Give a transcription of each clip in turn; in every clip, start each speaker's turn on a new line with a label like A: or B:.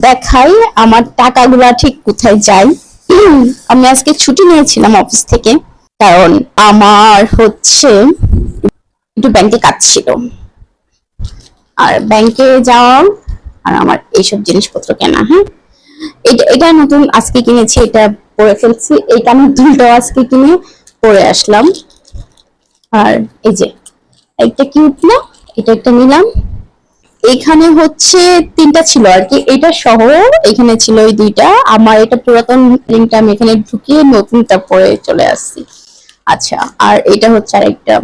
A: দেখাই আমার টাকাগুলা ঠিক কোথায় যায়। আমি আজকে ছুটি নিয়েছিলাম অফিস থেকে, কারণ আমার হচ্ছে একটু ব্যাংকে কাজ ছিল, আর ব্যাংকে যাওয়া আর আমার এইসব জিনিসপত্র কেনা। হ্যাঁ, এটা এটা নতুন আজকে কিনেছি, এটা পরে ফেলছি। এই কানের দুলটাও আজকে কিনে পরে আসলাম। আর এই যে একটা কিউট না, এটা একটা নিলাম। এখানে হচ্ছে তিনটা ছিল আর কি, এটা সহ এখানে ছিল ওই দুইটা। আমার এটা পুরাতন রিংটা আমি এখানে ঢুকিয়ে নতুনটা পরে চলে আসছি। আচ্ছা, আর এটা হচ্ছে আরেকটা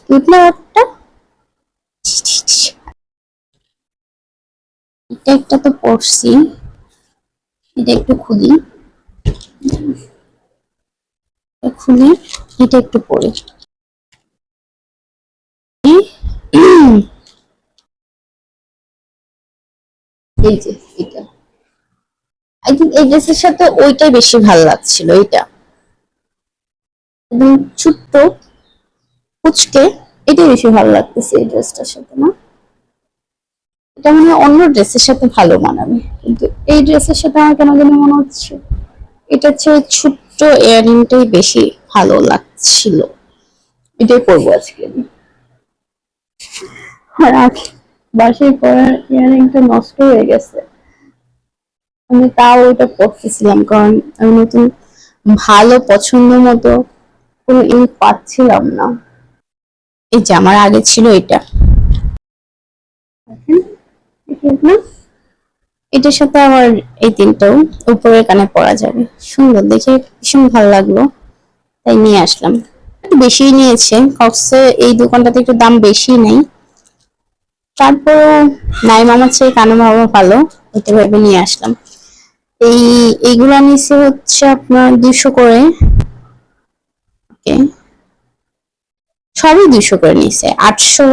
A: কিউট না একটা, এটা একটা তো পড়ছি, এটা একটু খুলি খুলি, এটা একটু পরে। এই যে এটা, আই থিঙ্ক এই ড্রেসের সাথে ওইটাই বেশি ভালো লাগছিল। এটা একদম ছোট্ট কুচকে, এটাই বেশি ভালো লাগতেছে এই ড্রেসটার সাথে না। এটা মানে অন্য ড্রেসের সাথে ভালো মানাবে, কিন্তু এই ড্রেসের সাথে আমার কেন জানি মনে হচ্ছে এটা হচ্ছে ছোট্ট ইয়াররিংটাই বেশি ভালো লাগছিল। এটাই পরবো আজকে। আর আগে বাসায় পরার ইয়াররিংটা নষ্ট হয়ে গেছে, আমি তাও ওটা পরতেছিলাম, কারণ আমি নতুন ভালো পছন্দ মতো কোনো ইউজ পাচ্ছিলাম না। এই যে আমার আগে ছিল এটা, এটার সাথে আমার এই তিনটাও উপরের কানে পরা যাবে, সুন্দর দেখে, ভীষণ ভালো লাগলো, তাই নিয়ে আসলাম। একটু বেশি নিয়েছে, কক্সে এই দোকানটাতে একটু দাম বেশি নেই, তারপরও নাই মামার চেয়ে কানে মামা ভালো, এটা ভেবে নিয়ে আসলাম। এইগুলা নিচে হচ্ছে আপনার 200 করে, সবই 200 করে নিয়েছে। 800,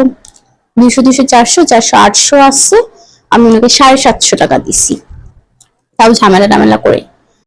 A: 200, 200, 400, 400, 800 আসছে। আমি ওনাকে 750 টাকা দিছি, তাও ঝামেলা টামেলা করে।